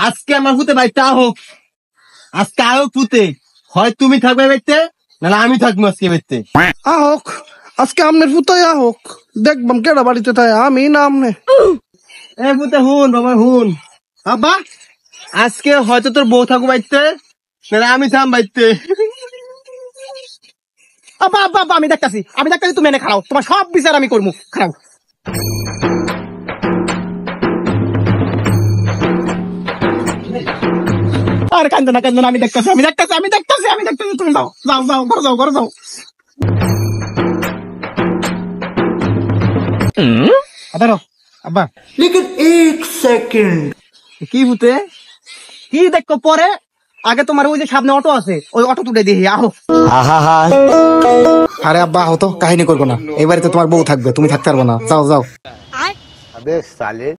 আজকে আমার ভূতে ভাই তা হোক, আজকে আয়োগ ভূতে হয় তুমি থাকবে বাইতে, নাহলে আমি থাকবো আজকে বাইতে। আহক আজকে আমনের ফুতাই আহক, দেখবাম কেডা বাড়িতে থাকে, আমি না আমনে। এ ভূতে হুন বাবা হুন, আব্বা আজকে হয়তো তোর বউ থাকবো বাইতে, নাহলে আমি থাম বাইতে। আব্বা আব্বা আব্বা আমি দেখতাছি তুমি এনে খাও, তোমার সব বিচার আমি করবো, খাও। আর কান্দো না আমি দেখতাছি তুমি যাও যাও যাও ঘরে যাও। আবারও আব্বা लेकिन एक सेकंड কি ভূতে কি দেখো পরে, আগে তোমার ওই যে সামনে অটো আছে, ওই অটো তুলে দিয়ে আহো। আরে আব্বা আহো তো, কাহিনী করবো না, এবারে তো তোমার বউ থাকবে, তুমি থাকতে পারবো না, যাও যাও।